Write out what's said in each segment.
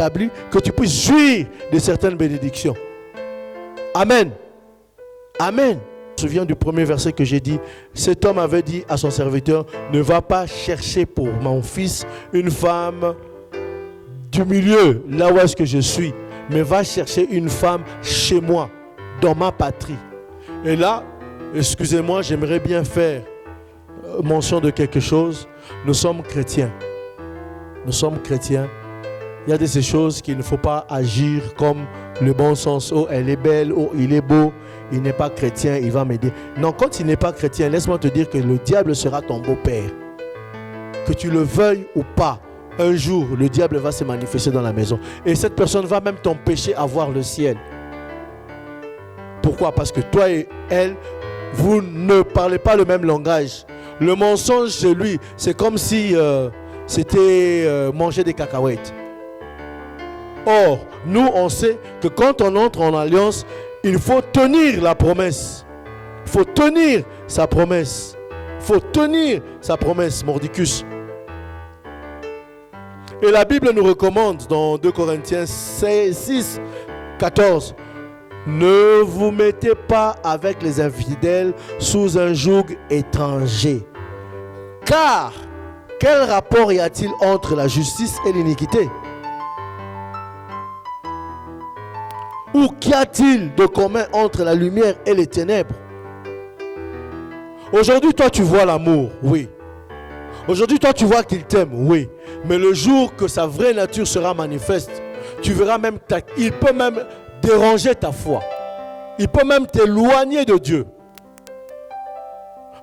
établi, que tu puisses jouir de certaines bénédictions. Amen. Amen. Je me souviens du premier verset que j'ai dit. Cet homme avait dit à son serviteur, ne va pas chercher pour mon fils une femme du milieu, là où est-ce que je suis, mais va chercher une femme chez moi, dans ma patrie. Et là, excusez-moi, j'aimerais bien faire mention de quelque chose. Nous sommes chrétiens. Nous sommes chrétiens. Il y a de ces choses qu'il ne faut pas agir comme le bon sens. Oh, elle est belle, oh, il est beau. Il n'est pas chrétien, il va m'aider. Non, quand il n'est pas chrétien, laisse-moi te dire que le diable sera ton beau-père. Que tu le veuilles ou pas, un jour, le diable va se manifester dans la maison. Et cette personne va même t'empêcher à voir le ciel. Pourquoi? Parce que toi et elle, vous ne parlez pas le même langage. Le mensonge chez lui, c'est comme si c'était manger des cacahuètes. Or, nous, on sait que quand on entre en alliance, il faut tenir la promesse. Il faut tenir sa promesse. Il faut tenir sa promesse, Mordicus. Et la Bible nous recommande dans 2 Corinthiens 6, 14. Ne vous mettez pas avec les infidèles sous un joug étranger. Car, quel rapport y a-t-il entre la justice et l'iniquité? Ou qu'y a-t-il de commun entre la lumière et les ténèbres? Aujourd'hui, toi, tu vois l'amour, oui. Aujourd'hui, toi, tu vois qu'il t'aime, oui. Mais le jour que sa vraie nature sera manifeste, tu verras même, il peut même déranger ta foi. Il peut même t'éloigner de Dieu.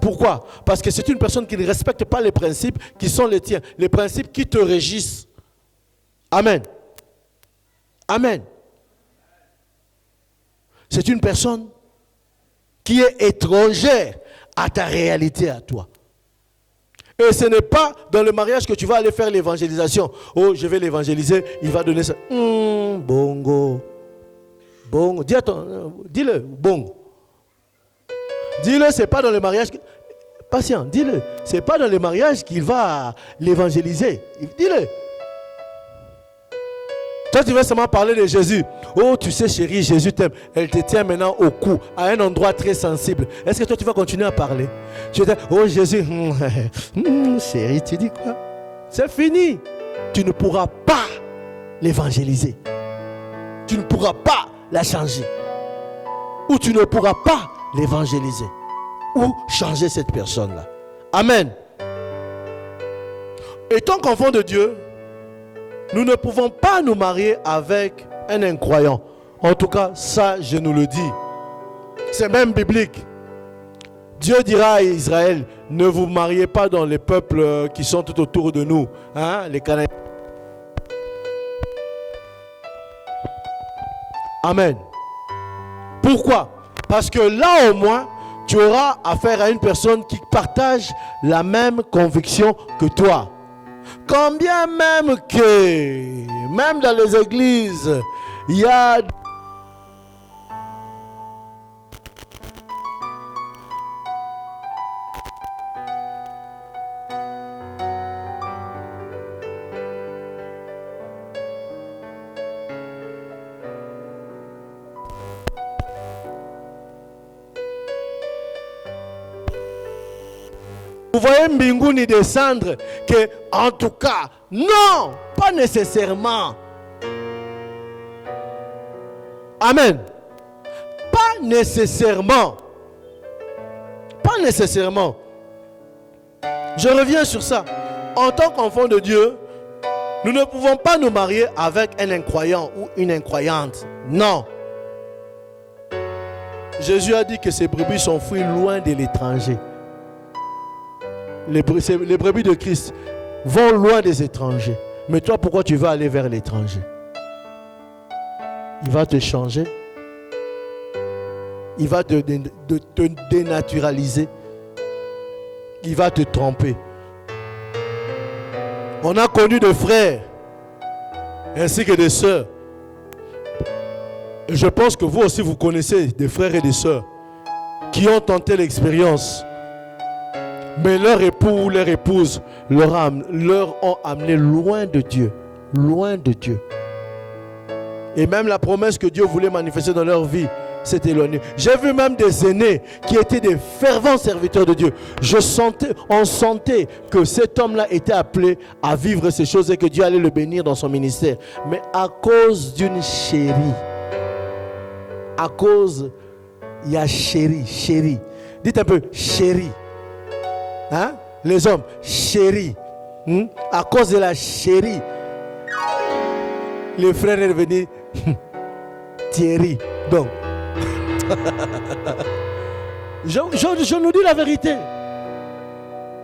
Pourquoi? Parce que c'est une personne qui ne respecte pas les principes qui sont les tiens, les principes qui te régissent. Amen. Amen. C'est une personne qui est étrangère à ta réalité, à toi. Et ce n'est pas dans le mariage que tu vas aller faire l'évangélisation. Oh, je vais l'évangéliser, il va donner ça. Bongo. Bongo. Dis-le, bongo. Dis-le, c'est pas dans le mariage. Patient, dis-le. C'est pas dans le mariage qu'il va l'évangéliser. Dis-le. Toi, tu veux seulement parler de Jésus. Oh, tu sais, chérie, Jésus t'aime. Elle te tient maintenant au cou, à un endroit très sensible. Est-ce que toi, tu vas continuer à parler? Tu dis, oh Jésus, chérie, tu dis quoi? C'est fini. Tu ne pourras pas l'évangéliser. Tu ne pourras pas la changer. Ou tu ne pourras pas l'évangéliser. Ou changer cette personne-là. Amen. Étant qu'enfant de Dieu, nous ne pouvons pas nous marier avec un incroyant. En tout cas, ça, je nous le dis. C'est même biblique. Dieu dira à Israël, ne vous mariez pas dans les peuples qui sont tout autour de nous. Hein, les Cananéens. Amen. Pourquoi? Parce que là au moins, tu auras affaire à une personne qui partage la même conviction que toi. Quand bien même que, même dans les églises, il y a vous voyez Mbinguni descendre, que en tout cas, non, pas nécessairement. Amen. Pas nécessairement. Pas nécessairement. Je reviens sur ça. En tant qu'enfant de Dieu, nous ne pouvons pas nous marier avec un incroyant ou une incroyante. Non. Jésus a dit que ses brebis sont fruits loin de l'étranger. Les brebis de Christ vont loin des étrangers. Mais toi, pourquoi tu vas aller vers l'étranger? Il va te changer. Il va te dénaturaliser. Il va te tromper. On a connu des frères ainsi que des sœurs. Je pense que vous aussi vous connaissez des frères et des sœurs qui ont tenté l'expérience. Mais leur époux ou leur épouse leur ont amené loin de Dieu. Loin de Dieu. Et même la promesse que Dieu voulait manifester dans leur vie s'est éloignée. J'ai vu même des aînés qui étaient des fervents serviteurs de Dieu. On sentait que cet homme-là était appelé à vivre ces choses et que Dieu allait le bénir dans son ministère. Mais à cause d'une chérie, il y a chérie. Dites un peu, chérie. Hein? Les hommes, chérie. À cause de la chérie, les frères est devenu Thierry. Donc, je nous dis la vérité.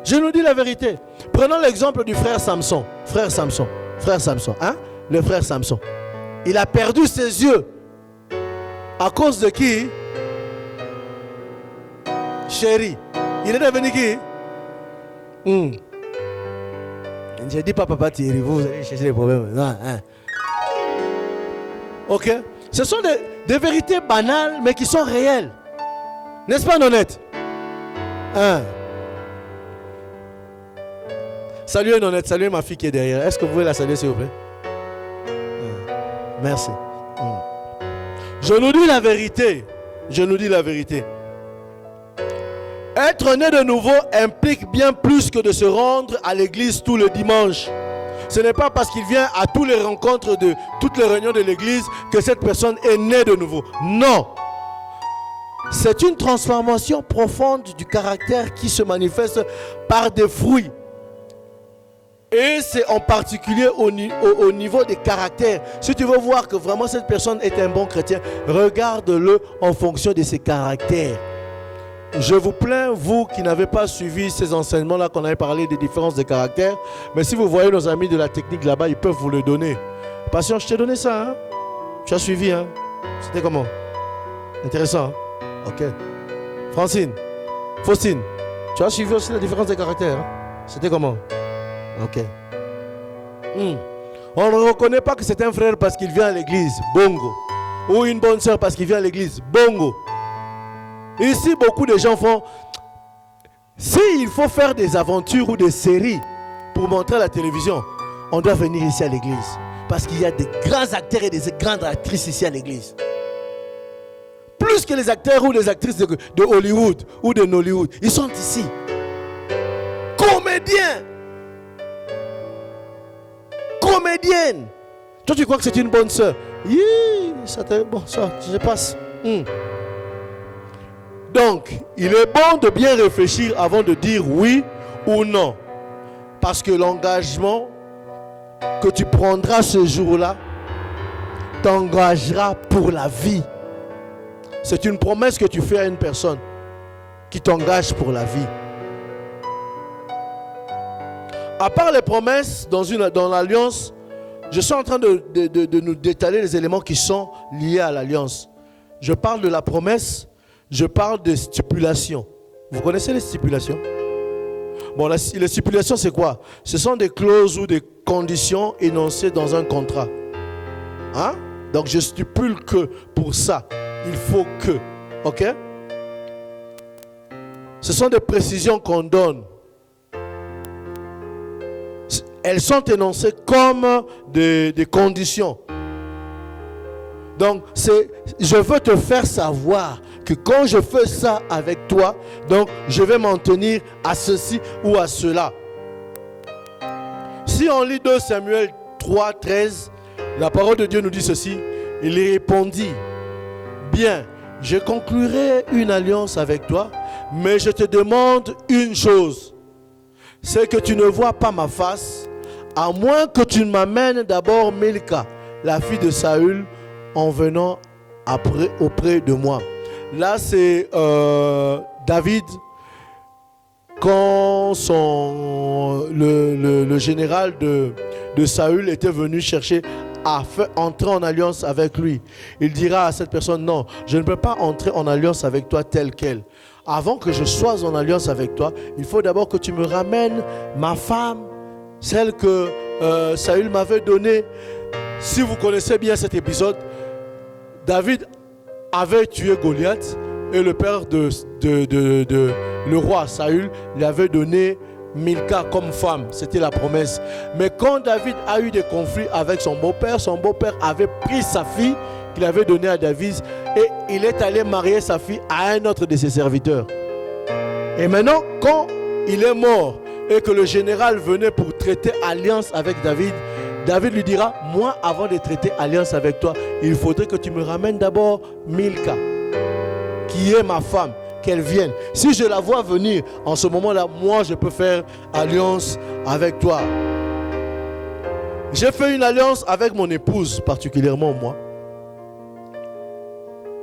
Je nous dis la vérité. Prenons l'exemple du frère Samson. Hein? Le frère Samson. Il a perdu ses yeux. À cause de qui? Chérie. Il est devenu qui? Je ne dis pas papa Thierry, vous allez chercher les problèmes. Non, hein. Ok? Ce sont des vérités banales, mais qui sont réelles. N'est-ce pas, Nonette? Hein? Saluez Nonette, saluez ma fille qui est derrière. Est-ce que vous pouvez la saluer, s'il vous plaît? Merci. Je nous dis la vérité. Être né de nouveau implique bien plus que de se rendre à l'église tout le dimanche. Ce n'est pas parce qu'il vient à toutes les rencontres de toutes les réunions de l'église que cette personne est née de nouveau. Non. C'est une transformation profonde du caractère qui se manifeste par des fruits. Et c'est en particulier au niveau des caractères. Si tu veux voir que vraiment cette personne est un bon chrétien, regarde-le en fonction de ses caractères. Je vous plains, vous qui n'avez pas suivi ces enseignements-là qu'on avait parlé des différences de caractère. Mais si vous voyez nos amis de la technique là-bas, ils peuvent vous le donner. Patient, je t'ai donné ça. Hein? Tu as suivi. Hein? C'était comment? Intéressant. Hein? Ok. Francine, Faustine, tu as suivi aussi la différence de caractère. Hein? C'était comment? Ok. On ne reconnaît pas que c'est un frère parce qu'il vient à l'église. Bongo. Ou une bonne soeur parce qu'il vient à l'église. Bongo. Ici, beaucoup de gens font... S'il faut faire des aventures ou des séries pour montrer à la télévision, on doit venir ici à l'église. Parce qu'il y a des grands acteurs et des grandes actrices ici à l'église. Plus que les acteurs ou les actrices de Hollywood ou de Nollywood. Ils sont ici. Comédiens. Comédienne. Toi, tu crois que c'est une bonne soeur? Bon, ça, je passe. Donc, il est bon de bien réfléchir avant de dire oui ou non. Parce que l'engagement que tu prendras ce jour-là t'engagera pour la vie. C'est une promesse que tu fais à une personne qui t'engage pour la vie. À part les promesses dans l'alliance, je suis en train de nous détailler les éléments qui sont liés à l'alliance. Je parle de la promesse. Je parle de stipulations. Vous connaissez les stipulations? Bon, les stipulations, c'est quoi? Ce sont des clauses ou des conditions énoncées dans un contrat. Hein? Donc, je stipule que pour ça, il faut que. Ok? Ce sont des précisions qu'on donne. Elles sont énoncées comme des conditions. Donc, je veux te faire savoir que quand je fais ça avec toi, donc je vais m'en tenir à ceci ou à cela. Si on lit 2 Samuel 3, 13, la parole de Dieu nous dit ceci. Il répondit, bien, je conclurai une alliance avec toi, mais je te demande une chose, c'est que tu ne vois pas ma face, à moins que tu ne m'amènes d'abord Milka, la fille de Saül, en venant auprès de moi. Là, c'est David, quand le général de Saül était venu chercher à entrer en alliance avec lui. Il dira à cette personne, non, je ne peux pas entrer en alliance avec toi tel quel. Avant que je sois en alliance avec toi, il faut d'abord que tu me ramènes ma femme, celle que Saül m'avait donnée. Si vous connaissez bien cet épisode, David avait tué Goliath et le père le roi Saül lui avait donné Milka comme femme, c'était la promesse. Mais quand David a eu des conflits avec son beau-père avait pris sa fille qu'il avait donnée à David et il est allé marier sa fille à un autre de ses serviteurs. Et maintenant, quand il est mort et que le général venait pour traiter alliance avec David, David lui dira, moi avant de traiter alliance avec toi, il faudrait que tu me ramènes d'abord Milka, qui est ma femme, qu'elle vienne. Si je la vois venir en ce moment-là, moi je peux faire alliance avec toi. J'ai fait une alliance avec mon épouse, particulièrement moi.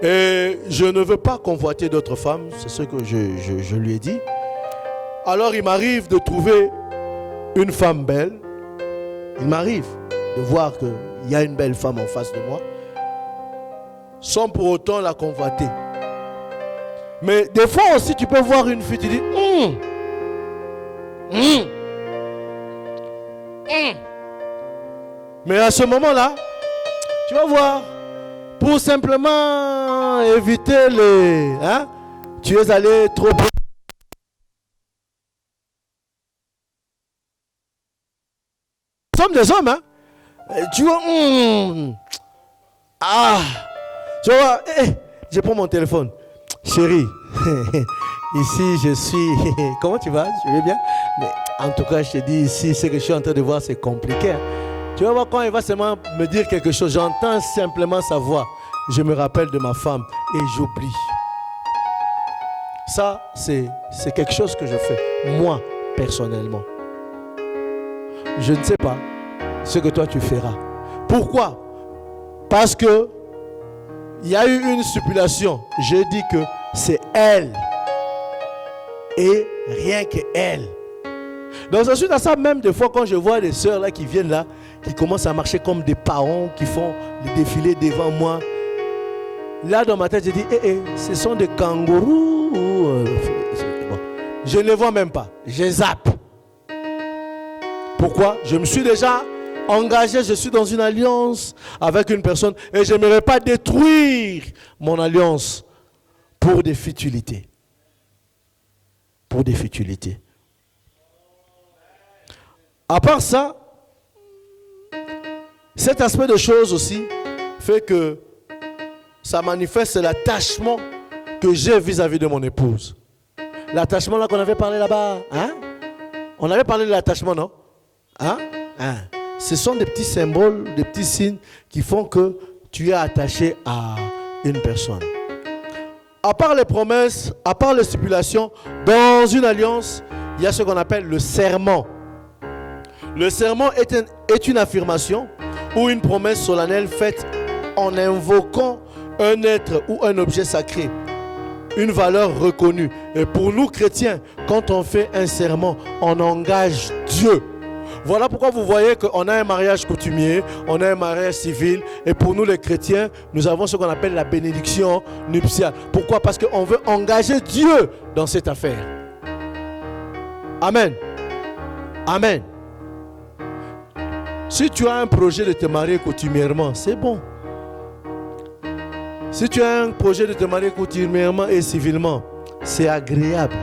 Et je ne veux pas convoiter d'autres femmes, c'est ce que je lui ai dit. Alors il m'arrive de trouver une femme belle. Il m'arrive de voir qu'il y a une belle femme en face de moi, sans pour autant la convoiter. Mais des fois aussi, tu peux voir une fille, tu dis, Mais à ce moment-là, tu vas voir, pour simplement éviter les... Hein, tu es allé trop... Nous sommes des hommes, hein. Tu vois, tu vois, je prends mon téléphone. Chérie, ici je suis... Comment tu vas? Je vais bien? Mais en tout cas, je te dis, ici, ce que je suis en train de voir, c'est compliqué. Hein. Tu vas voir quand il va seulement me dire quelque chose, j'entends simplement sa voix. Je me rappelle de ma femme et j'oublie. Ça, c'est quelque chose que je fais, moi, personnellement. Je ne sais pas ce que toi tu feras. Pourquoi? Parce que il y a eu une stipulation. J'ai dit que c'est elle. Et rien que elle. Donc ensuite à ça, même des fois quand je vois des sœurs là qui viennent là, qui commencent à marcher comme des parents, qui font le défilé devant moi. Là dans ma tête, je dis, ce sont des kangourous. Bon. Je ne les vois même pas. Je zappe. Pourquoi? Je me suis déjà engagé, je suis dans une alliance avec une personne et je n'aimerais pas détruire mon alliance pour des futilités. Pour des futilités. À part ça, cet aspect de choses aussi fait que ça manifeste l'attachement que j'ai vis-à-vis de mon épouse. L'attachement là qu'on avait parlé là-bas, hein? On avait parlé de l'attachement, non? Hein? Ce sont des petits symboles, des petits signes qui font que tu es attaché à une personne. À part les promesses, à part les stipulations, dans une alliance, il y a ce qu'on appelle le serment. Le serment est une affirmation ou une promesse solennelle faite en invoquant un être ou un objet sacré, une valeur reconnue. Et pour nous chrétiens, quand on fait un serment, on engage Dieu. Voilà pourquoi vous voyez qu'on a un mariage coutumier, on a un mariage civil. Et pour nous les chrétiens, nous avons ce qu'on appelle la bénédiction nuptiale. Pourquoi? Parce qu'on veut engager Dieu dans cette affaire. Amen. Amen. Si tu as un projet de te marier coutumièrement, c'est bon. Si tu as un projet de te marier coutumièrement et civilement, c'est agréable.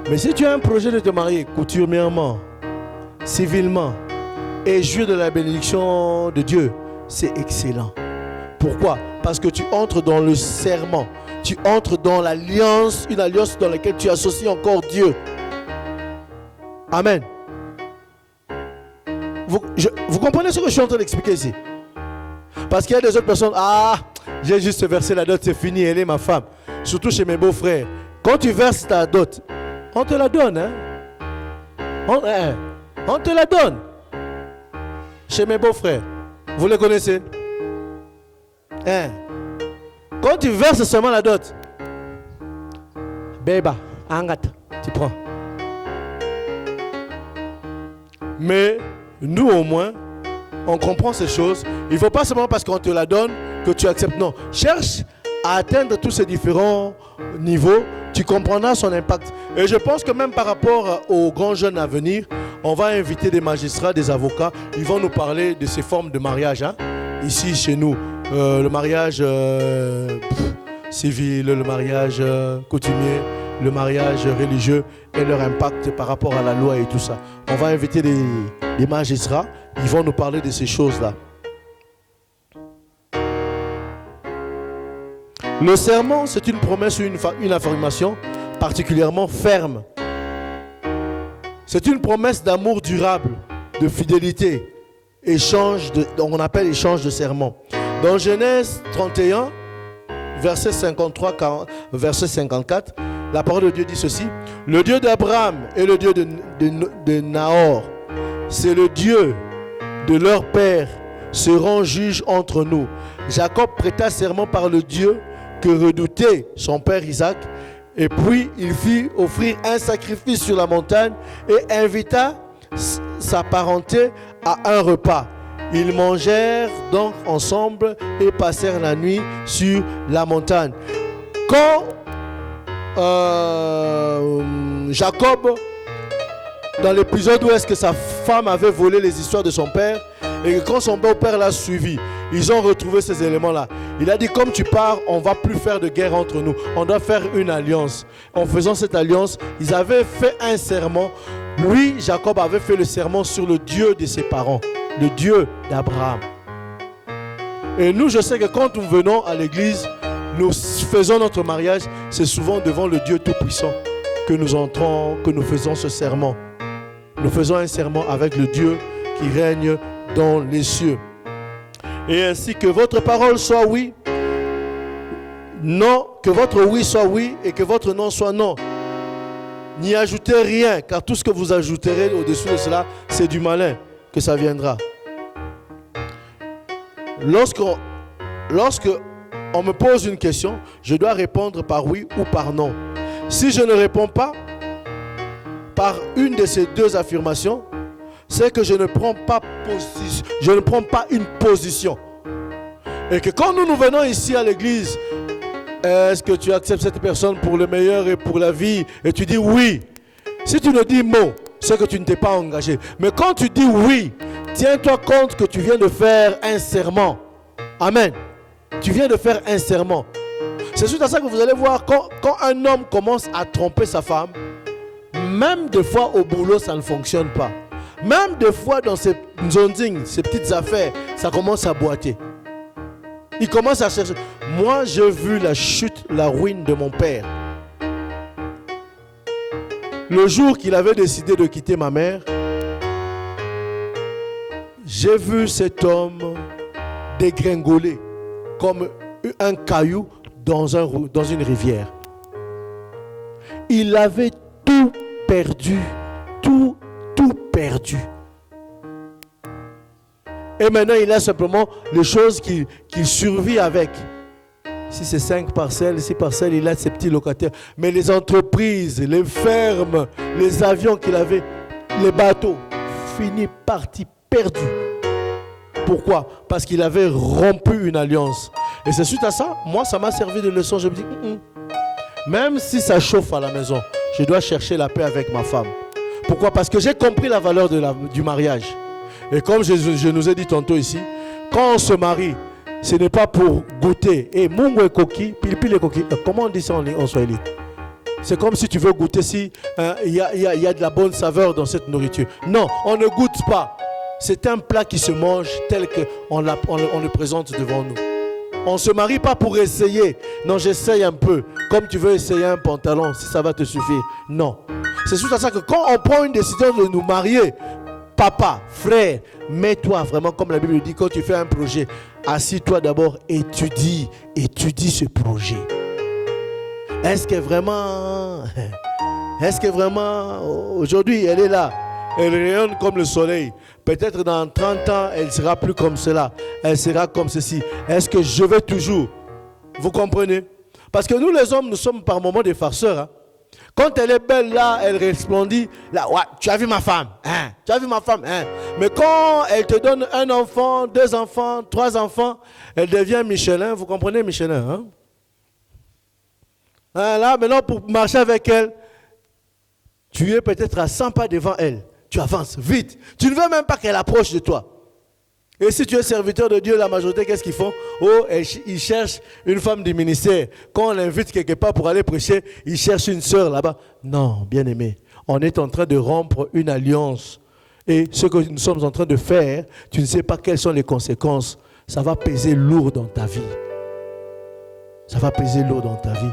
Mais si tu as un projet de te marier coutumièrement, civilement et jouir de la bénédiction de Dieu, c'est excellent. Pourquoi? Parce que tu entres dans le serment, tu entres dans l'alliance, une alliance dans laquelle tu associes encore Dieu. Amen. Vous comprenez ce que je suis en train d'expliquer ici? Parce qu'il y a des autres personnes, j'ai juste versé la dot, c'est fini, elle est ma femme. Surtout chez mes beaux-frères. Quand tu verses ta dot, on te la donne, hein? On te la donne. Chez mes beaux-frères. Vous les connaissez? Quand tu verses seulement la dot, Béba, Angat, tu prends. Mais nous au moins, on comprend ces choses. Il ne faut pas seulement parce qu'on te la donne que tu acceptes. Non, cherche à atteindre tous ces différents niveaux. Tu comprendras son impact. Et je pense que même par rapport aux grands jeunes à venir, on va inviter des magistrats, des avocats. Ils vont nous parler de ces formes de mariage. Hein? Ici, chez nous, le mariage civil, le mariage coutumier, le mariage religieux et leur impact par rapport à la loi et tout ça. On va inviter les magistrats, ils vont nous parler de ces choses-là. Le serment, c'est une promesse ou une affirmation particulièrement ferme. C'est une promesse d'amour durable, de fidélité, on appelle échange de serment. Dans Genèse 31, verset 53, verset 54, la parole de Dieu dit ceci: le Dieu d'Abraham et le Dieu de Nahor, c'est le Dieu de leur père, seront juges entre nous. Jacob prêta serment par le Dieu que redoutait son père Isaac, et puis il fit offrir un sacrifice sur la montagne et invita sa parenté à un repas. Ils mangèrent donc ensemble et passèrent la nuit sur la montagne. Quand Jacob, dans l'épisode où est-ce que sa femme avait volé les histoires de son père, et que quand son beau-père l'a suivi, ils ont retrouvé ces éléments-là. Il a dit, comme tu pars, on ne va plus faire de guerre entre nous. On doit faire une alliance. En faisant cette alliance, ils avaient fait un serment. Lui, Jacob, avait fait le serment sur le Dieu de ses parents, le Dieu d'Abraham. Et nous, je sais que quand nous venons à l'église, nous faisons notre mariage, c'est souvent devant le Dieu Tout-Puissant que nous entrons, que nous faisons ce serment. Nous faisons un serment avec le Dieu qui règne dans les cieux. Et ainsi que votre parole soit oui, non, que votre oui soit oui et que votre non soit non. N'y ajoutez rien, car tout ce que vous ajouterez au-dessus de cela, c'est du malin que ça viendra. Lorsque on me pose une question, je dois répondre par oui ou par non. Si je ne réponds pas par une de ces deux affirmations, c'est que je ne prends pas une position. Et que quand nous venons ici à l'église, est-ce que tu acceptes cette personne pour le meilleur et pour la vie? Et tu dis oui. Si tu ne dis mot, c'est que tu ne t'es pas engagé. Mais quand tu dis oui, tiens-toi compte que tu viens de faire un serment. Amen. Tu viens de faire un serment. C'est suite à ça que vous allez voir, quand un homme commence à tromper sa femme, même des fois au boulot, ça ne fonctionne pas. Même des fois dans ces zonzing, ces petites affaires, ça commence à boiter. Il commence à chercher. Moi, j'ai vu la chute, la ruine de mon père. Le jour qu'il avait décidé de quitter ma mère, j'ai vu cet homme dégringoler comme un caillou dans une rivière. Il avait tout perdu, tout perdu. Et maintenant, il a simplement les choses qu'il survit avec. Si c'est 5 parcelles, 6 parcelles, il a ses petits locataires. Mais les entreprises, les fermes, les avions qu'il avait, les bateaux, finis, partis, perdus. Pourquoi? Parce qu'il avait rompu une alliance. Et c'est suite à ça, moi, ça m'a servi de leçon. Je me dis, même si ça chauffe à la maison, je dois chercher la paix avec ma femme. Pourquoi? Parce que j'ai compris la valeur du mariage. Et comme je nous ai dit tantôt ici, quand on se marie, ce n'est pas pour goûter. Et mungu et coquille, pile et coquille. Comment on dit ça en swahili? C'est comme si tu veux goûter si il y a de la bonne saveur dans cette nourriture. Non, on ne goûte pas. C'est un plat qui se mange tel qu'on le présente devant nous. On ne se marie pas pour essayer. Non, j'essaye un peu. Comme tu veux essayer un pantalon, si ça va te suffire. Non. C'est suite à ça que quand on prend une décision de nous marier, papa, frère, mets-toi vraiment, comme la Bible dit, quand tu fais un projet, assis-toi d'abord, étudie ce projet. Est-ce que vraiment, aujourd'hui, elle est là, elle rayonne comme le soleil. Peut-être dans 30 ans, elle ne sera plus comme cela, elle sera comme ceci. Est-ce que je vais toujours? Vous comprenez? Parce que nous les hommes, nous sommes par moments des farceurs. Quand elle est belle là, elle resplendit. Là, ouais, tu as vu ma femme, hein? Tu as vu ma femme, hein? Mais quand elle te donne un enfant, 2 enfants, 3 enfants, elle devient Michelin. Vous comprenez Michelin, hein? Là, maintenant, pour marcher avec elle, tu es peut-être à 100 pas devant elle. Tu avances vite. Tu ne veux même pas qu'elle approche de toi. Et si tu es serviteur de Dieu, la majorité, qu'est-ce qu'ils font? Oh, ils cherchent une femme du ministère. Quand on l'invite quelque part pour aller prêcher, ils cherchent une sœur là-bas. Non, bien-aimé, on est en train de rompre une alliance. Et ce que nous sommes en train de faire, tu ne sais pas quelles sont les conséquences. Ça va peser lourd dans ta vie. Ça va peser lourd dans ta vie.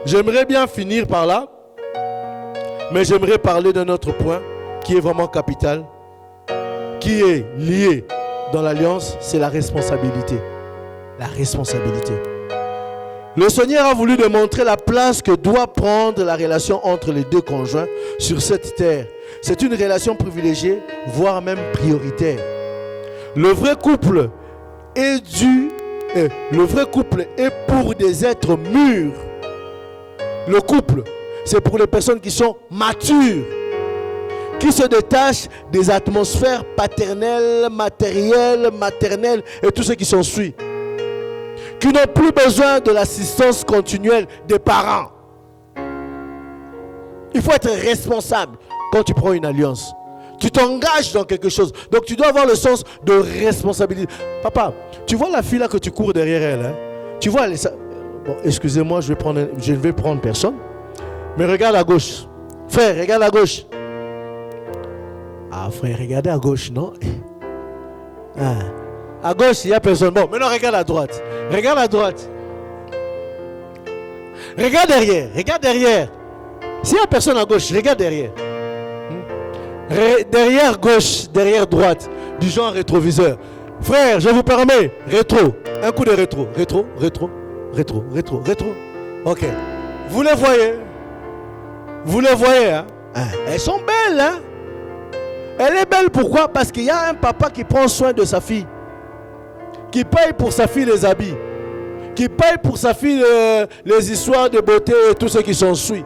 J'aimerais bien finir par là, mais j'aimerais parler d'un autre point qui est vraiment capital, qui est lié dans l'alliance, c'est la responsabilité. La responsabilité. Le Seigneur a voulu démontrer la place que doit prendre la relation entre les deux conjoints sur cette terre. C'est une relation privilégiée, voire même prioritaire. Le vrai couple est pour des êtres mûrs. Le couple, c'est pour les personnes qui sont matures, qui se détachent des atmosphères paternelles, maternelles et tout ce qui s'ensuit, qui n'ont plus besoin de l'assistance continuelle des parents. Il faut être responsable quand tu prends une alliance. Tu t'engages dans quelque chose. Donc tu dois avoir le sens de responsabilité. Papa, tu vois la fille là que tu cours derrière elle, hein? Tu vois, bon, excusez-moi, je ne vais prendre personne. Mais regarde à gauche. Frère, regarde à gauche. Ah frère, regardez à gauche, non? Ah. À gauche, il n'y a personne. Bon, maintenant regarde à droite. Regarde à droite. Regarde derrière. Regarde derrière. S'il n'y a personne à gauche, regarde derrière. Derrière gauche, derrière droite, du genre rétroviseur. Frère, je vous permets, rétro. Un coup de rétro. Rétro. Ok. Vous les voyez? Vous les voyez, hein? Elles sont belles, hein? Elle est belle, pourquoi? Parce qu'il y a un papa qui prend soin de sa fille. Qui paye pour sa fille les habits. Qui paye pour sa fille les histoires de beauté et tout ce qui s'ensuit.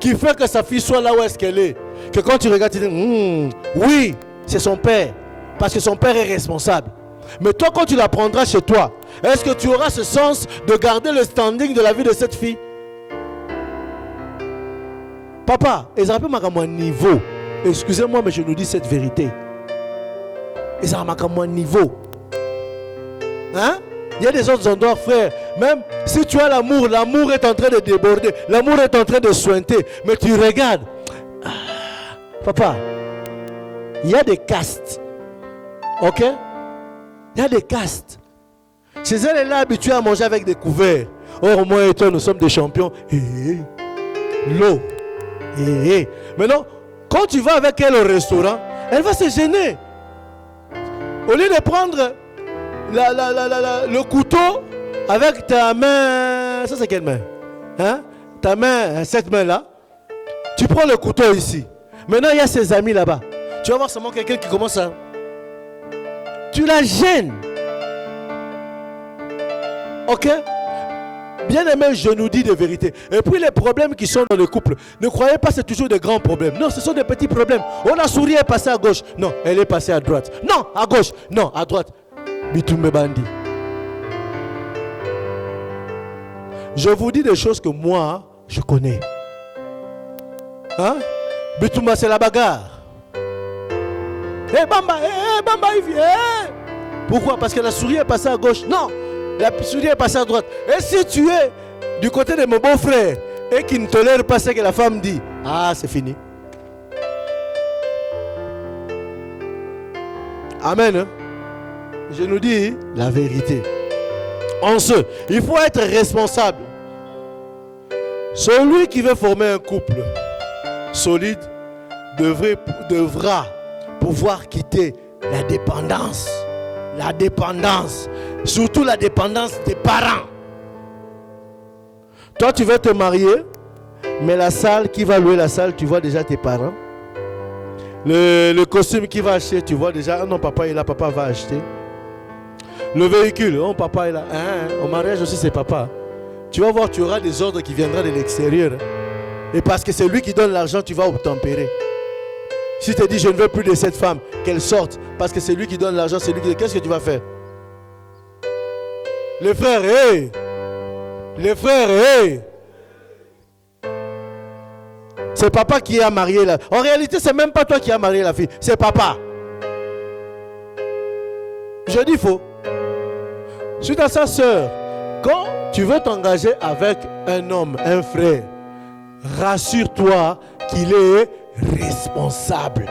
Qui fait que sa fille soit là où est-ce qu'elle est. Que quand tu regardes, tu dis, oui, c'est son père. Parce que son père est responsable. Mais toi, quand tu la prendras chez toi, est-ce que tu auras ce sens de garder le standing de la vie de cette fille? Papa, ils rappellent à niveau. Excusez-moi, mais je nous dis cette vérité. Ils rappellent à mon niveau. Hein? Il y a des autres endroits, frère. Même si tu as l'amour, l'amour est en train de déborder. L'amour est en train de sointer. Mais tu regardes. Papa, il y a des castes. Ok? Il y a des castes. Chez elle, elle est habituée à manger avec des couverts. Or, moi et toi, nous sommes des champions. L'eau. Maintenant, quand tu vas avec elle au restaurant, elle va se gêner. Au lieu de prendre le couteau avec ta main, ça c'est quelle main? Hein? Ta main, cette main-là. Tu prends le couteau ici. Maintenant, il y a ses amis là-bas. Tu vas voir seulement quelqu'un qui commence à... Tu la gênes. Ok? Bien aimé, je nous dis de vérité. Et puis les problèmes qui sont dans le couple, ne croyez pas que c'est toujours des grands problèmes. Non, ce sont des petits problèmes. Oh, la souris est passée à gauche. Non, elle est passée à droite. Non, à gauche. Non, à droite. Bitoumbe Bandi. Je vous dis des choses que moi, je connais. Hein? Bitoumba, c'est la bagarre. Bamba, il vient. Pourquoi? Parce que la souris est passée à gauche. Non, la souris est passée à droite. Et si tu es du côté de mon beau-frère et qui ne tolère pas ce que la femme dit, c'est fini. Amen. Hein? Je nous dis la vérité. Il faut être responsable. Celui qui veut former un couple solide devra pouvoir quitter la dépendance. La dépendance. Surtout la dépendance des parents. Toi, tu veux te marier, mais la salle, qui va louer la salle, tu vois déjà tes parents. Le costume qui va acheter, tu vois déjà, non, papa est là, papa va acheter. Le véhicule, oh, papa est là. Au mariage aussi, c'est papa. Tu vas voir, tu auras des ordres qui viendront de l'extérieur. Et parce que c'est lui qui donne l'argent, tu vas obtempérer. Si tu te dis, je ne veux plus de cette femme, qu'elle sorte, parce que c'est lui qui donne l'argent, c'est lui qui... Qu'est-ce que tu vas faire? Les frères, hey! Les frères, hey! C'est papa qui a marié la... En réalité, c'est même pas toi qui as marié la fille, c'est papa. Je dis faux. Suite à ça, sœur, quand tu veux t'engager avec un homme, un frère, rassure-toi qu'il est responsable.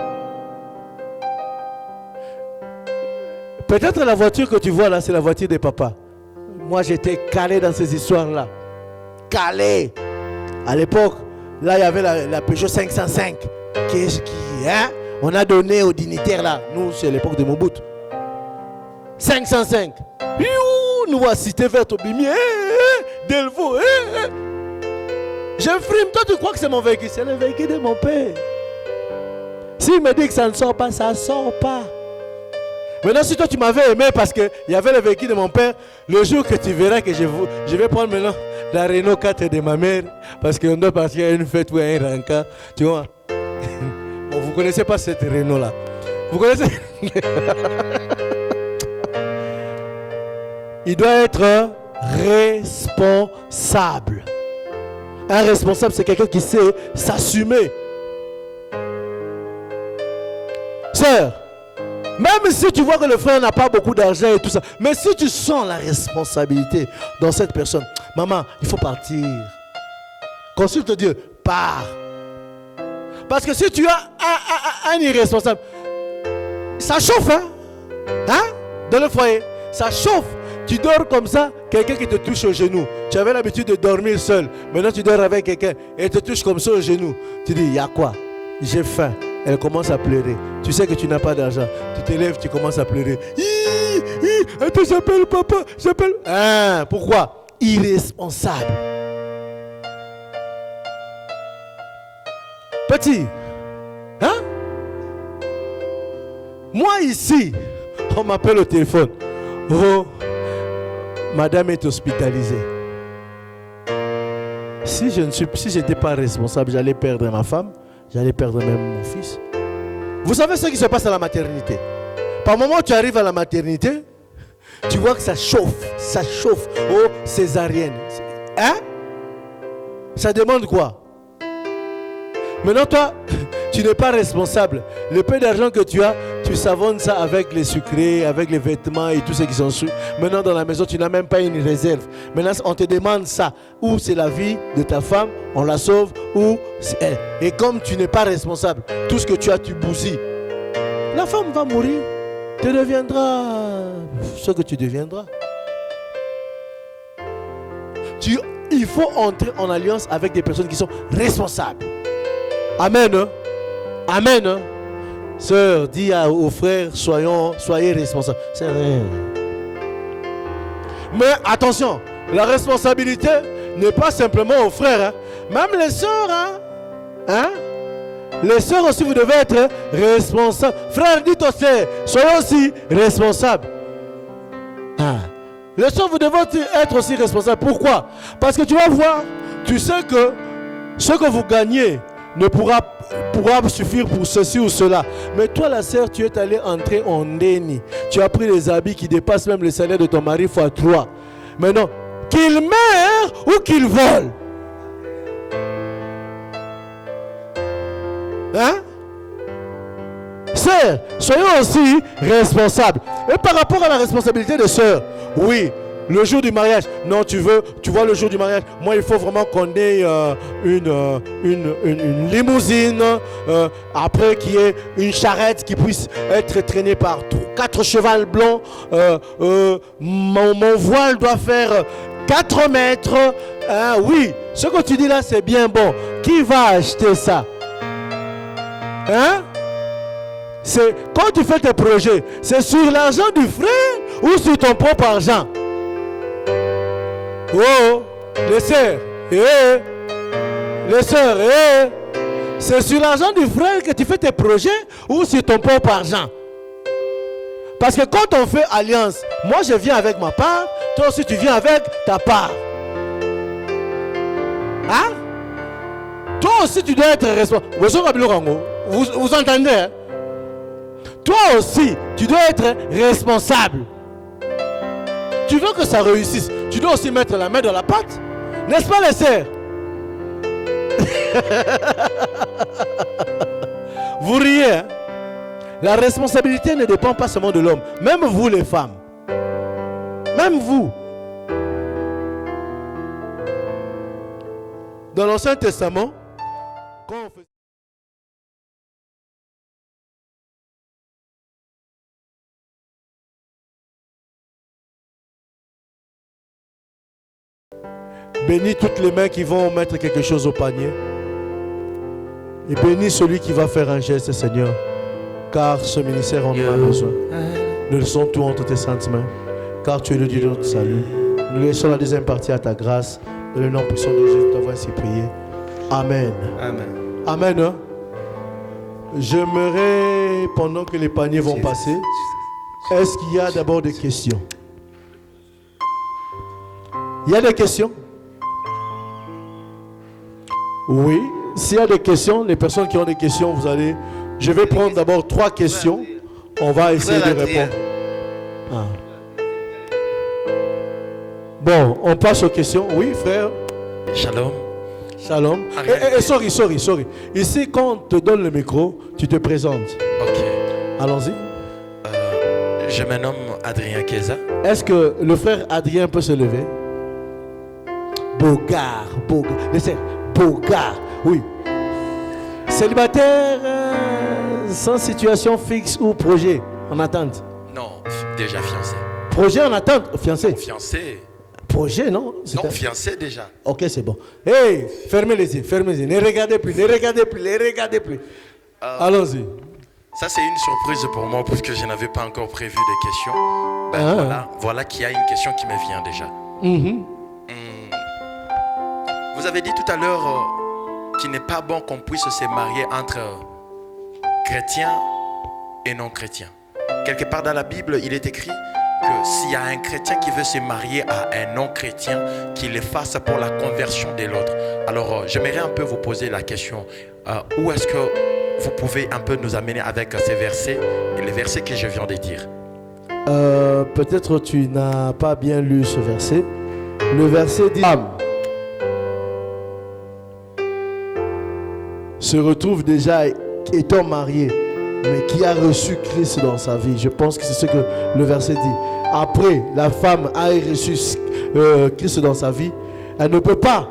Peut-être la voiture que tu vois là, c'est la voiture des papas. Moi, j'étais calé dans ces histoires-là. Calé. À l'époque, là, il y avait la Peugeot 505 qui on a donné aux dignitaires là. Nous, c'est l'époque de Mobutu. 505. Nous voici, Cité Verte au Bimi. Delvaux. Je frime. Toi, tu crois que c'est mon véhicule? C'est le véhicule de mon père. S'il me dit que ça ne sort pas, ça ne sort pas. Maintenant, si toi tu m'avais aimé parce qu'il y avait le véhicule de mon père, le jour que tu verras que je vais prendre maintenant la Renault 4 de ma mère, parce qu'on doit partir à une fête ou à un rencard, tu vois. Bon, vous ne connaissez pas cette Renault là. Vous connaissez? Il doit être responsable. Un responsable, c'est quelqu'un qui sait s'assumer. Sœur, même si tu vois que le frère n'a pas beaucoup d'argent et tout ça, mais si tu sens la responsabilité dans cette personne, maman, il faut partir. Consulte Dieu, pars. Parce que si tu as un irresponsable, ça chauffe, hein? Dans le foyer, ça chauffe. Tu dors comme ça, quelqu'un qui te touche au genou. Tu avais l'habitude de dormir seul. Maintenant, tu dors avec quelqu'un et te touche comme ça au genou. Tu dis, il y a quoi? J'ai faim. Elle commence à pleurer. Tu sais que tu n'as pas d'argent. Tu te lèves, tu commences à pleurer. Attends, j'appelle papa. J'appelle. Pourquoi? Irresponsable. Petit. Hein? Moi ici, on m'appelle au téléphone. Oh, madame est hospitalisée. Si je n'étais pas responsable, j'allais perdre ma femme. J'allais perdre même mon fils. Vous savez ce qui se passe à la maternité? Par moment où tu arrives à la maternité, tu vois que ça chauffe. Ça chauffe. Oh, césarienne. Hein? Ça demande quoi? Maintenant, toi, tu n'es pas responsable. Le peu d'argent que tu as, tu savonnes ça avec les sucrés, avec les vêtements et tout ce qui sont sous. Maintenant, dans la maison, tu n'as même pas une réserve. Maintenant, on te demande ça. Ou c'est la vie de ta femme, on la sauve, ou c'est elle. Et comme tu n'es pas responsable, tout ce que tu as, tu bousilles. La femme va mourir. Tu deviendras ce que tu deviendras. Il faut entrer en alliance avec des personnes qui sont responsables. Amen. Amen. Sœur, dis aux frères, soyez responsables. C'est rien. Mais attention, la responsabilité n'est pas simplement aux frères. Même les sœurs. Les sœurs aussi, vous devez être responsables. Frères, dites aux sœurs, soyez aussi responsables. Les sœurs, vous devez être aussi responsables. Pourquoi? Parce que tu vas voir, tu sais que ce que vous gagnez ne pourra suffire pour ceci ou cela. Mais toi, la sœur, tu es allé entrer en déni. Tu as pris des habits qui dépassent même le salaire de ton mari fois 3. Maintenant, qu'il meure ou qu'il vole. Hein? Sœur, soyons aussi responsables. Et par rapport à la responsabilité de sœur, oui, le jour du mariage, non, tu vois le jour du mariage, moi il faut vraiment qu'on ait une limousine, après qu'il y ait une charrette qui puisse être traînée par 4 chevals blancs, mon voile doit faire 4 mètres, oui, ce que tu dis là c'est bien bon, qui va acheter ça? Hein? C'est quand tu fais tes projets, c'est sur l'argent du frère ou sur ton propre argent? Oh, les sœurs, les sœurs, c'est sur l'argent du frère que tu fais tes projets ou sur ton propre argent? Parce que quand on fait alliance, moi je viens avec ma part, toi aussi tu viens avec ta part. Hein? Toi aussi tu dois être responsable. Vous entendez? Hein? Toi aussi tu dois être responsable. Tu veux que ça réussisse, tu dois aussi mettre la main dans la pâte. N'est-ce pas les sœurs? Vous riez, hein? La responsabilité ne dépend pas seulement de l'homme. Même vous les femmes. Même vous. Dans l'Ancien Testament, quand on fait... Bénis toutes les mains qui vont mettre quelque chose au panier. Et bénis celui qui va faire un geste, Seigneur. Car ce ministère en a besoin. Nous laissons tout entre tes saintes mains. Car tu es le Dieu de notre salut. Nous laissons la deuxième partie à ta grâce. Dans le nom puissant de Jésus, t'envoie ainsi prier. Amen. Amen. Amen. Hein? J'aimerais, pendant que les paniers vont passer, est-ce qu'il y a d'abord des questions? Il y a des questions? Oui. S'il y a des questions, les personnes qui ont des questions, vous allez... Je vais prendre d'abord 3 questions. On va essayer de répondre. Ah. Bon, on passe aux questions. Oui, frère. Shalom. Shalom. Sorry. Ici, quand on te donne le micro, tu te présentes. Ok. Allons-y. Je me nomme Adrien Keza. Est-ce que le frère Adrien peut se lever? Bogard. Laissez. Bogard. Oui. Célibataire, sans situation fixe ou projet en attente? Non, déjà fiancé. Projet en attente? Fiancé? Fiancé. Projet, non? Non, fiancé déjà. Ok, c'est bon. Hey, fermez les yeux. Ne regardez plus. Allons-y. Ça, c'est une surprise pour moi puisque je n'avais pas encore prévu de questions. Voilà qu'il y a une question qui me vient déjà. Vous avez dit tout à l'heure qu'il n'est pas bon qu'on puisse se marier entre chrétiens et non chrétiens. Quelque part dans la Bible, il est écrit que s'il y a un chrétien qui veut se marier à un non-chrétien, qu'il le fasse pour la conversion de l'autre. Alors, j'aimerais un peu vous poser la question. Où est-ce que vous pouvez un peu nous amener avec ces versets et les versets que je viens de dire? Peut-être tu n'as pas bien lu ce verset. Le verset dit... se retrouve déjà étant marié, mais qui a reçu Christ dans sa vie. Je pense que c'est ce que le verset dit. Après, la femme a reçu Christ dans sa vie, elle ne peut pas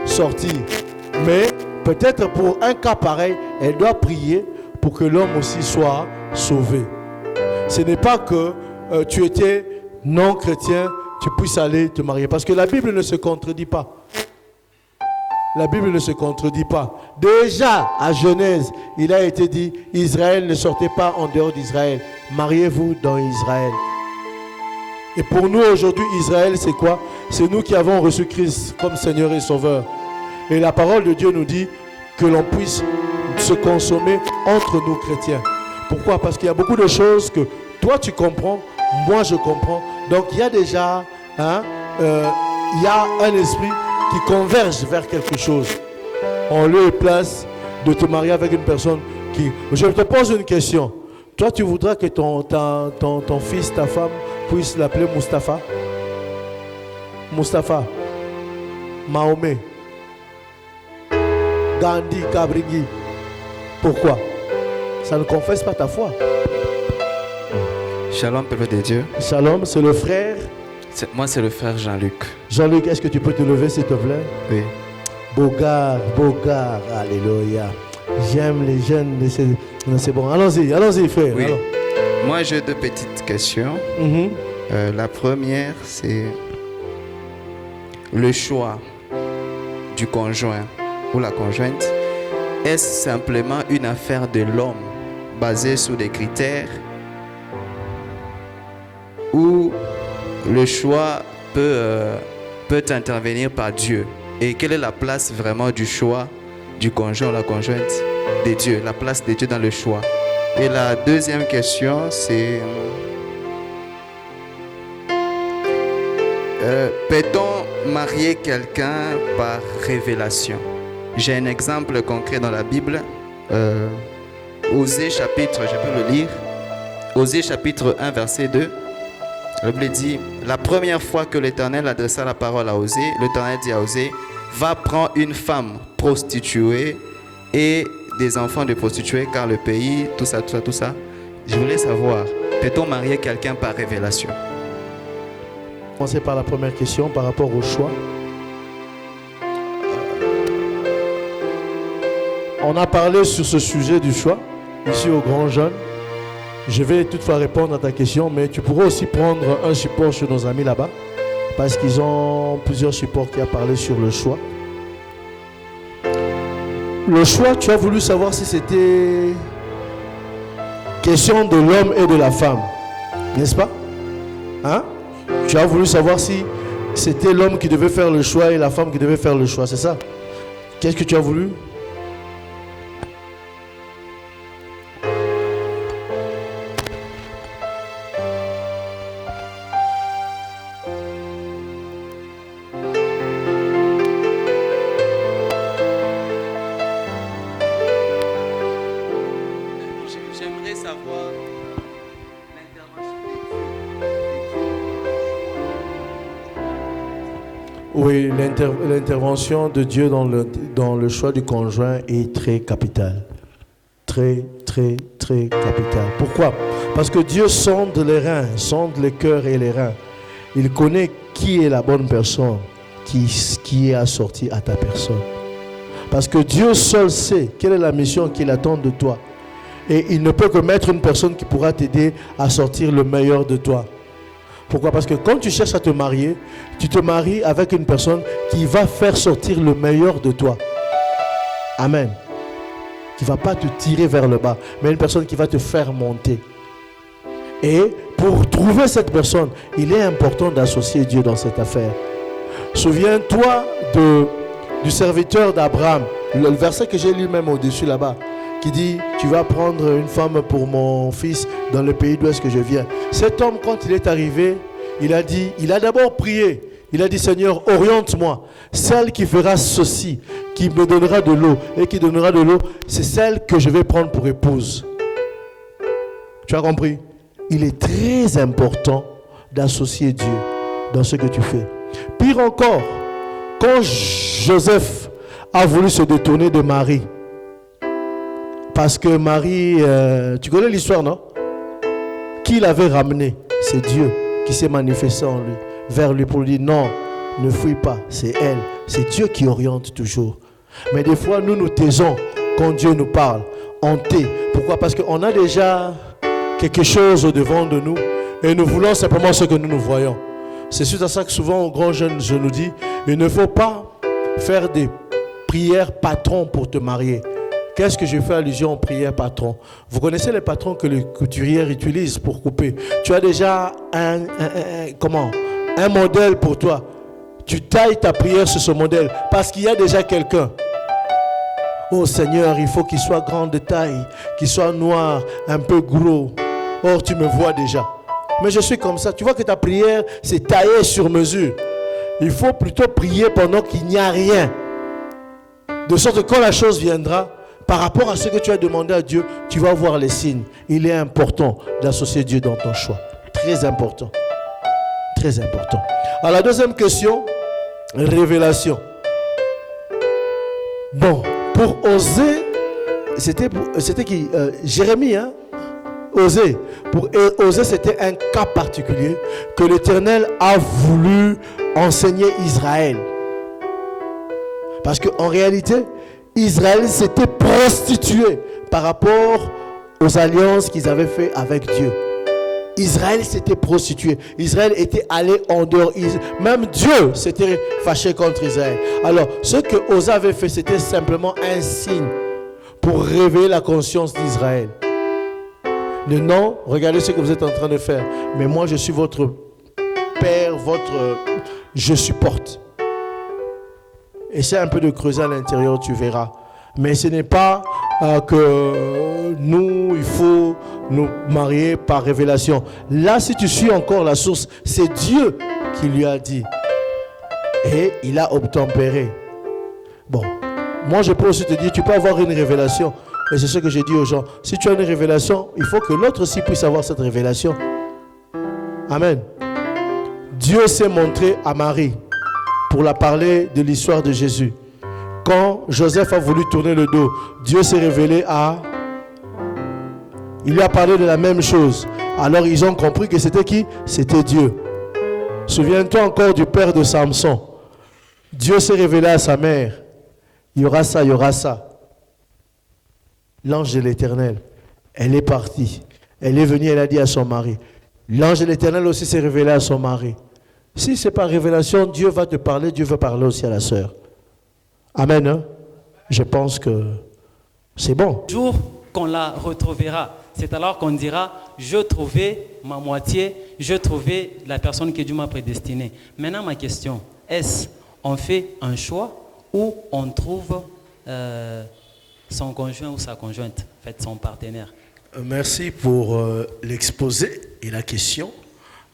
sortir. Mais peut-être pour un cas pareil, elle doit prier pour que l'homme aussi soit sauvé. Ce n'est pas que tu étais non chrétien, tu puisses aller te marier. Parce que la Bible ne se contredit pas. La Bible ne se contredit pas. Déjà, à Genèse, il a été dit, Israël ne sortait pas en dehors d'Israël. Mariez-vous dans Israël. Et pour nous aujourd'hui, Israël, c'est quoi? C'est nous qui avons reçu Christ comme Seigneur et Sauveur. Et la parole de Dieu nous dit que l'on puisse se consommer entre nous chrétiens. Pourquoi? Parce qu'il y a beaucoup de choses que toi tu comprends, moi je comprends. Donc il y a déjà il y a un esprit qui converge vers quelque chose. En lieu et place de te marier avec une personne qui... Je te pose une question. Toi, tu voudras que ton fils, ta femme, puisse l'appeler Mustapha? Mustapha, Mahomet, Gandhi, Kabringi. Pourquoi? Ça ne confesse pas ta foi. Shalom, peuple de Dieu. Shalom, c'est le frère. Moi, c'est le frère Jean-Luc. Jean-Luc, est-ce que tu peux te lever, s'il te plaît? Oui. Bogard, alléluia. J'aime les jeunes. C'est bon. Allons-y, frère. Oui. Alors. Moi, j'ai 2 petites questions. La première, c'est le choix du conjoint ou la conjointe. Est-ce simplement une affaire de l'homme basée sur des critères ou le choix peut intervenir par Dieu? Et quelle est la place vraiment du choix du conjoint ou la conjointe de Dieu, la place de Dieu dans le choix? Et la deuxième question, c'est peut-on marier quelqu'un par révélation? J'ai un exemple concret dans la Bible. Osée chapitre, je peux le lire. Osée chapitre 1, verset 2. La Bible dit, la première fois que l'Éternel adressa la parole à Osée, l'Éternel dit à Osée, va prendre une femme prostituée et des enfants de prostituées, car le pays, tout ça, Je voulais savoir, peut-on marier quelqu'un par révélation? Commencer par la première question par rapport au choix. On a parlé sur ce sujet du choix, ici au Grand Jeune. Je vais toutefois répondre à ta question, mais tu pourrais aussi prendre un support chez nos amis là-bas, parce qu'ils ont plusieurs supports qui ont parlé sur le choix. Le choix, tu as voulu savoir si c'était question de l'homme et de la femme, n'est-ce pas? Hein? Tu as voulu savoir si c'était l'homme qui devait faire le choix et la femme qui devait faire le choix, c'est ça? Qu'est-ce que tu as voulu? J'aimerais savoir Oui, l'intervention de Dieu dans le choix du conjoint est très capitale. Très capitale. Pourquoi? Parce que Dieu sonde les reins, sonde les cœurs et les reins. Il connaît qui est la bonne personne qui est assortie à ta personne. Parce que Dieu seul sait quelle est la mission qu'il attend de toi. Et il ne peut que mettre une personne qui pourra t'aider à sortir le meilleur de toi. Pourquoi? Parce que quand tu cherches à te marier, tu te maries avec une personne qui va faire sortir le meilleur de toi. Amen. Qui ne va pas te tirer vers le bas, mais une personne qui va te faire monter. Et pour trouver cette personne, il est important d'associer Dieu dans cette affaire. Souviens-toi du serviteur d'Abraham, le verset que j'ai lu même au-dessus là-bas, qui dit, tu vas prendre une femme pour mon fils dans le pays d'où est-ce que je viens. Cet homme, quand il est arrivé, il a d'abord prié. Il a dit, Seigneur, oriente-moi. Celle qui fera ceci, qui me donnera de l'eau et qui donnera de l'eau, c'est celle que je vais prendre pour épouse. Tu as compris? Il est très important d'associer Dieu dans ce que tu fais. Pire encore, quand Joseph a voulu se détourner de Marie, parce que Marie, tu connais l'histoire, non? Qui l'avait ramené? C'est Dieu qui s'est manifesté en lui, vers lui pour lui dire non, ne fuis pas, c'est elle. C'est Dieu qui oriente toujours. Mais des fois, nous taisons quand Dieu nous parle. On tait. Pourquoi? Parce qu'on a déjà quelque chose au-devant de nous et nous voulons simplement ce que nous voyons. C'est suite à ça que souvent, aux grands jeunes, je nous dis, il ne faut pas faire des prières patrons pour te marier. Qu'est-ce que je fais allusion aux prières patrons? Vous connaissez les patrons que les couturières utilisent pour couper. Tu as déjà un modèle pour toi. Tu tailles ta prière sur ce modèle parce qu'il y a déjà quelqu'un. Oh Seigneur, il faut qu'il soit grand de taille, qu'il soit noir, un peu gros. Or, tu me vois déjà. Mais je suis comme ça. Tu vois que ta prière, c'est taillé sur mesure. Il faut plutôt prier pendant qu'il n'y a rien. De sorte que quand la chose viendra, par rapport à ce que tu as demandé à Dieu, tu vas voir les signes. Il est important d'associer Dieu dans ton choix. Très important. Très important. Alors la deuxième question, révélation. Bon, pour Osée, c'était qui? Jérémie, hein? Osée. Pour Osée, c'était un cas particulier que l'Éternel a voulu enseigner Israël. Parce qu'en réalité, Israël s'était prostitué par rapport aux alliances qu'ils avaient faites avec Dieu. Israël s'était prostitué. Israël était allé en dehors. Même Dieu s'était fâché contre Israël. Alors, ce que Osée avait fait, c'était simplement un signe pour réveiller la conscience d'Israël. Le non, regardez ce que vous êtes en train de faire. Mais moi, je suis votre père, je supporte. Essaie un peu de creuser à l'intérieur, tu verras. Mais ce n'est pas que il faut nous marier par révélation. Là, si tu suis encore la source, c'est Dieu qui lui a dit. Et il a obtempéré. Bon, moi je peux aussi te dire, tu peux avoir une révélation. Et c'est ce que j'ai dit aux gens. Si tu as une révélation, il faut que l'autre aussi puisse avoir cette révélation. Amen. Dieu s'est montré à Marie pour la parler de l'histoire de Jésus. Quand Joseph a voulu tourner le dos, Dieu s'est révélé à Il lui a parlé de la même chose. Alors ils ont compris que c'était qui? C'était Dieu. Souviens-toi encore du père de Samson. Dieu s'est révélé à sa mère. Il y aura ça, il y aura ça. L'ange de l'Éternel, elle est partie. Elle est venue, elle a dit à son mari. L'ange de l'Éternel aussi s'est révélé à son mari. Si c'est par révélation, Dieu va te parler, Dieu va parler aussi à la sœur. Amen. Hein? Je pense que c'est bon. Le jour qu'on la retrouvera, c'est alors qu'on dira, je trouvais ma moitié, je trouvais la personne que Dieu m'a prédestinée. Maintenant, ma question, est-ce on fait un choix ou on trouve son conjoint ou sa conjointe, en fait, son partenaire? Merci pour l'exposé et la question.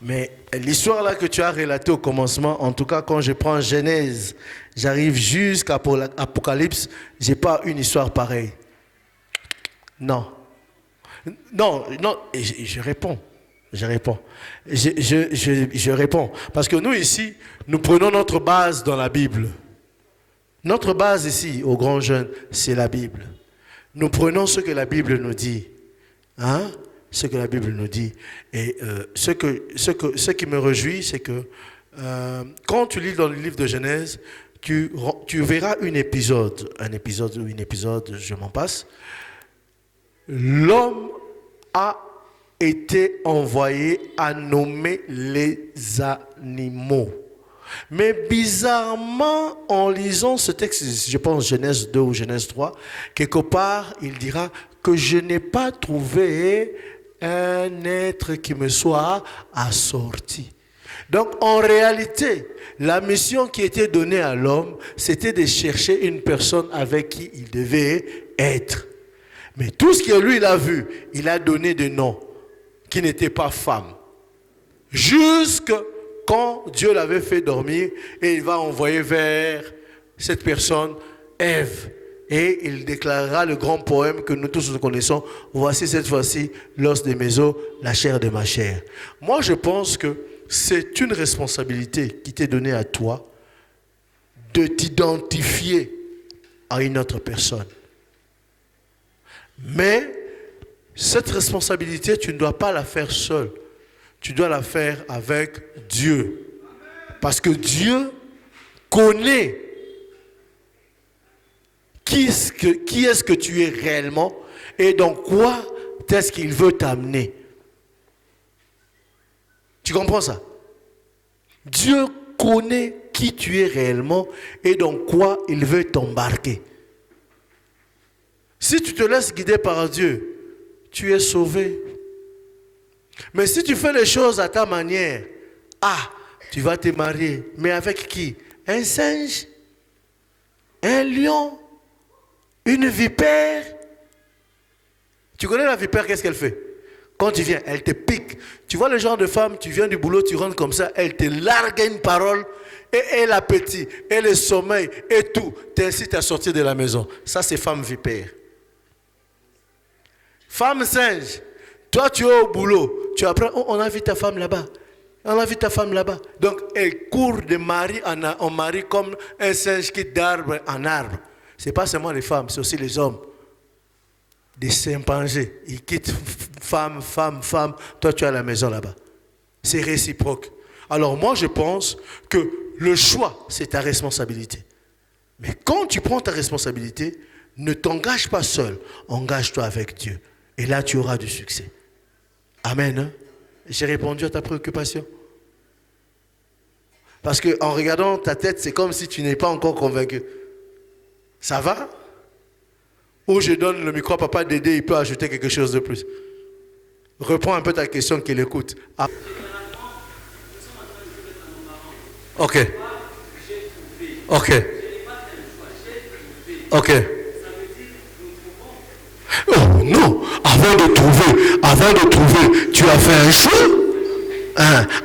Mais l'histoire là que tu as relatée au commencement, en tout cas quand je prends Genèse, j'arrive jusqu'à l'Apocalypse, je n'ai pas une histoire pareille. Non. Non, non, et je réponds. Je réponds. Parce que nous ici, nous prenons notre base dans la Bible. Notre base ici, aux grands jeunes, c'est la Bible. Nous prenons ce que la Bible nous dit. Hein? Ce que la Bible nous dit. Et ce qui me réjouit, c'est que quand tu lis dans le livre de Genèse, tu verras un épisode, je m'en passe. L'homme a été envoyé à nommer les animaux. Mais bizarrement, en lisant ce texte, je pense Genèse 2 ou Genèse 3, quelque part, il dira que je n'ai pas trouvé un être qui me soit assorti. Donc, en réalité, la mission qui était donnée à l'homme, c'était de chercher une personne avec qui il devait être. Mais tout ce que lui, il a vu, il a donné des noms qui n'étaient pas femmes. Jusque quand Dieu l'avait fait dormir et il va envoyer vers cette personne, Ève. Et il déclarera le grand poème que nous tous nous connaissons. Voici cette fois-ci l'os de mes os, la chair de ma chair. Moi, je pense que c'est une responsabilité qui t'est donnée à toi de t'identifier à une autre personne. Mais cette responsabilité, tu ne dois pas la faire seule. Tu dois la faire avec Dieu. Parce que Dieu connaît qui est-ce que tu es réellement et dans quoi est-ce qu'il veut t'amener. Tu comprends ça? Dieu connaît qui tu es réellement et dans quoi il veut t'embarquer. Si tu te laisses guider par Dieu, tu es sauvé. Mais si tu fais les choses à ta manière, tu vas te marier. Mais avec qui? Un singe? Un lion? Une vipère? Tu connais la vipère, qu'est-ce qu'elle fait? Quand tu viens, elle te pique. Tu vois le genre de femme, tu viens du boulot, tu rentres comme ça, elle te largue une parole, et l'appétit, et le sommeil, et tout, t'incite à sortir de la maison. Ça, c'est femme vipère. Femme singe, toi tu es au boulot, tu apprends, on a vu ta femme là-bas. On a vu ta femme là-bas. Donc, elle court de mari en mari comme un singe qui d'arbre en arbre. Ce n'est pas seulement les femmes, c'est aussi les hommes. Des chimpanzés. Ils quittent femme. Toi, tu es à la maison là-bas. C'est réciproque. Alors, moi, je pense que le choix, c'est ta responsabilité. Mais quand tu prends ta responsabilité, ne t'engage pas seul. Engage-toi avec Dieu. Et là, tu auras du succès. Amen. Hein? J'ai répondu à ta préoccupation. Parce qu'en regardant ta tête, c'est comme si tu n'es pas encore convaincu. Ça va? Ou je donne le micro à papa Dédé, il peut ajouter quelque chose de plus. Reprends un peu ta question qu'il écoute. Ah. Ok. Oh non, avant de trouver, tu as fait un choix.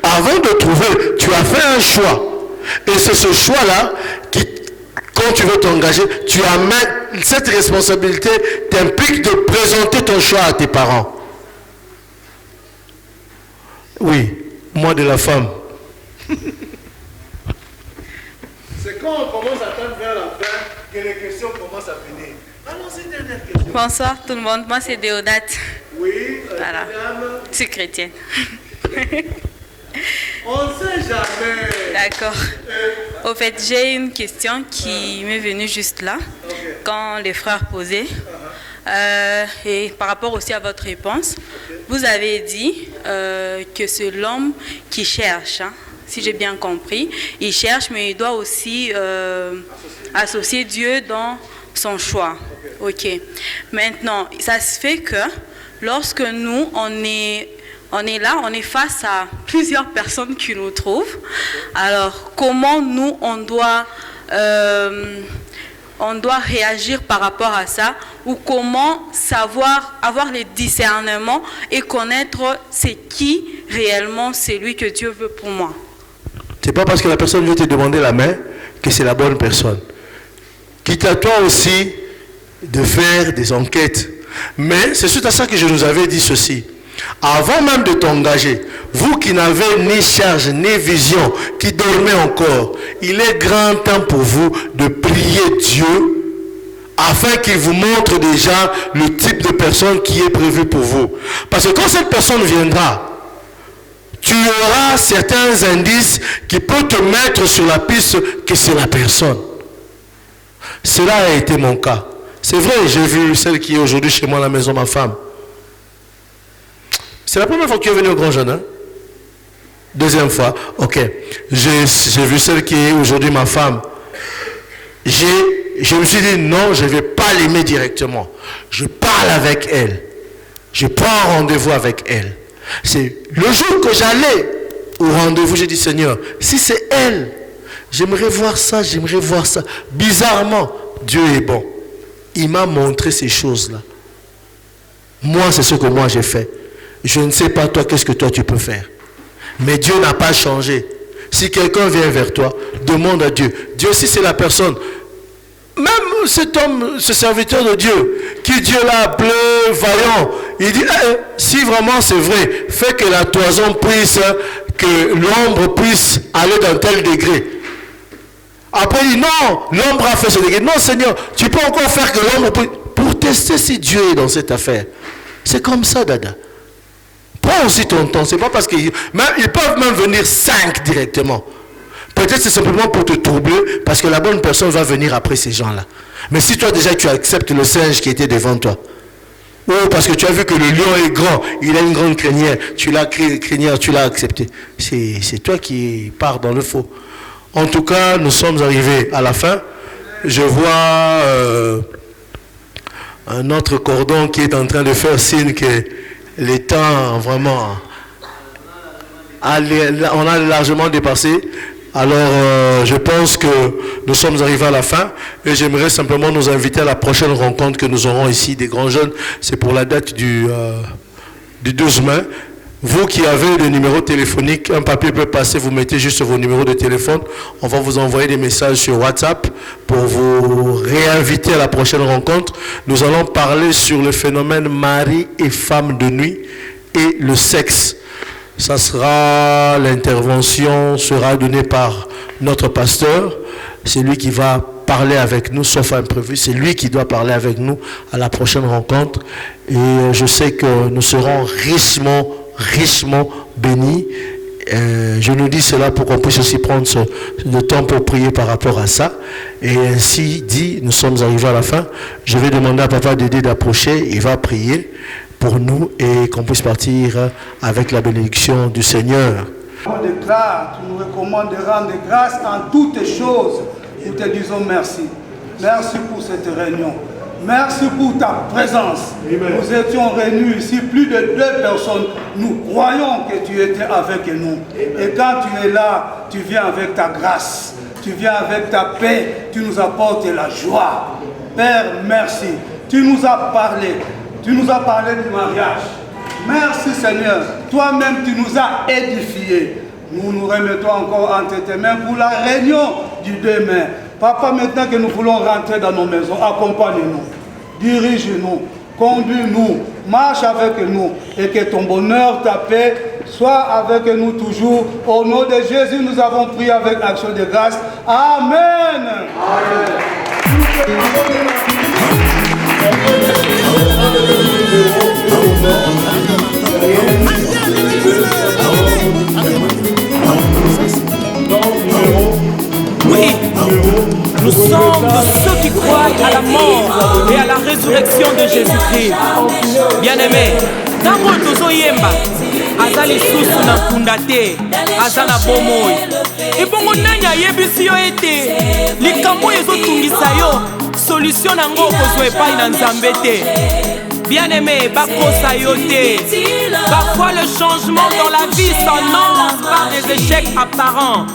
Avant de trouver, tu as fait un choix. Et c'est ce choix-là qui, quand tu veux t'engager, tu amènes cette responsabilité, t'implique de présenter ton choix à tes parents. Oui, moi de la femme. C'est quand on commence à tendre vers la fin que les questions commencent à venir. Allons-y, dernière question. Bonsoir tout le monde, moi c'est Déodate. Oui, Voilà. madame. Je suis chrétienne. On ne sait jamais. D'accord. Au fait, j'ai une question qui m'est venue juste là, quand les frères posaient. Et par rapport aussi à votre réponse, vous avez dit que c'est l'homme qui cherche, hein, si j'ai bien compris. Il cherche, mais il doit aussi associer Dieu dans son choix. Ok. Maintenant, ça se fait que lorsque nous, on est là, on est face à plusieurs personnes qui nous trouvent. Alors, comment nous, on doit réagir par rapport à ça, ou comment savoir avoir les discernements et connaître c'est qui réellement celui que Dieu veut pour moi. C'est pas parce que la personne vient te demander la main que c'est la bonne personne. Quitte à toi aussi de faire des enquêtes. Mais c'est suite à ça que je nous avais dit ceci. Avant même de t'engager, vous qui n'avez ni charge ni vision, qui dormez encore, il est grand temps pour vous de prier Dieu afin qu'il vous montre déjà le type de personne qui est prévu pour vous. Parce que quand cette personne viendra, tu auras certains indices qui peuvent te mettre sur la piste que c'est la personne. Cela a été mon cas. C'est vrai, j'ai vu celle qui est aujourd'hui chez moi à la maison, ma femme. C'est la première fois que tu es venu au Grand Jeune, hein? Deuxième fois, ok. J'ai vu celle qui est aujourd'hui ma femme. Je me suis dit, non, je ne vais pas l'aimer directement. Je parle avec elle. Je prends rendez-vous avec elle. C'est le jour que j'allais au rendez-vous, j'ai dit, Seigneur, si c'est elle, j'aimerais voir ça, j'aimerais voir ça. Bizarrement, Dieu est bon. Il m'a montré ces choses-là. Moi, c'est ce que moi j'ai fait. Je ne sais pas toi, qu'est-ce que toi tu peux faire. Mais Dieu n'a pas changé. Si quelqu'un vient vers toi, demande à Dieu. Dieu, si c'est la personne, même cet homme, ce serviteur de Dieu, qui Dieu l'a appelé vaillant, il dit, si vraiment c'est vrai, fais que la toison puisse, que l'ombre puisse aller dans tel degré. Après il dit, non, l'ombre a fait ce degré. Non Seigneur, tu peux encore faire que l'ombre puisse, pour tester si Dieu est dans cette affaire. C'est comme ça, Dada. Prends aussi ton temps. C'est pas parce qu'ils peuvent même venir 5 directement. Peut-être c'est simplement pour te troubler, parce que la bonne personne va venir après ces gens-là. Mais si toi déjà tu acceptes le singe qui était devant toi, ou parce que tu as vu que le lion est grand, il a une grande crinière, tu l'as accepté. C'est toi qui pars dans le faux. En tout cas, nous sommes arrivés à la fin. Je vois un autre cordon qui est en train de faire signe que les temps vraiment, on a largement dépassé. Alors je pense que nous sommes arrivés à la fin et j'aimerais simplement nous inviter à la prochaine rencontre que nous aurons ici des grands jeunes. C'est pour la date du 12 mai. Vous qui avez le numéro téléphonique, un papier peut passer, vous mettez juste vos numéros de téléphone. On va vous envoyer des messages sur WhatsApp pour vous réinviter à la prochaine rencontre. Nous allons parler sur le phénomène mari et femme de nuit et le sexe. Ça sera, l'intervention sera donnée par notre pasteur. C'est lui qui va parler avec nous, sauf imprévu. C'est lui qui doit parler avec nous à la prochaine rencontre. Et je sais que nous serons richement bénis. Je nous dis cela pour qu'on puisse aussi prendre le temps pour prier par rapport à ça. Et ainsi dit, nous sommes arrivés à la fin. Je vais demander à Papa Dédé d'approcher. Il va prier pour nous et qu'on puisse partir avec la bénédiction du Seigneur. On déclare, tu nous recommandes de rendre grâce en toutes choses. Nous te disons merci. Merci pour cette réunion. Merci pour ta présence. Amen. Nous étions réunis ici, plus de 2 personnes. Nous croyons que tu étais avec nous. Amen. Et quand tu es là, tu viens avec ta grâce. Tu viens avec ta paix. Tu nous apportes la joie. Père, merci. Tu nous as parlé. Tu nous as parlé du mariage. Merci Seigneur. Toi-même, tu nous as édifiés. Nous nous remettons encore entre tes mains pour la réunion du demain. Papa, maintenant que nous voulons rentrer dans nos maisons, accompagne-nous, dirige-nous, conduis-nous, marche avec nous et que ton bonheur, ta paix soit avec nous toujours. Au nom de Jésus, nous avons prié avec action de grâce. Amen. Amen. Nous sommes de ceux qui croient à la mort et à la résurrection de Jésus-Christ. Bien-aimé, tango tozo yemba, azali susu na kundate, azana bomoi. Ebongo nanya yebisi yo ete, likambo yezo tungisa yo, solution nango kozwe epai na Nzambe te. Bien-aimé, bakosa yo te. Parfois le changement dans la vie s'annonce par des échecs apparents.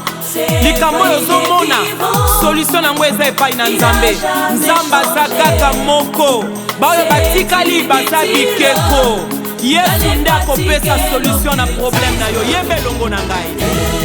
Likambo yozomona, solution nango eza epai na Nzambe. Nzambe aza kaka moko. Baoyo batikali baza bikeko. Yesu nde akopesa solution na problème na yo. Yembe longo na ngai.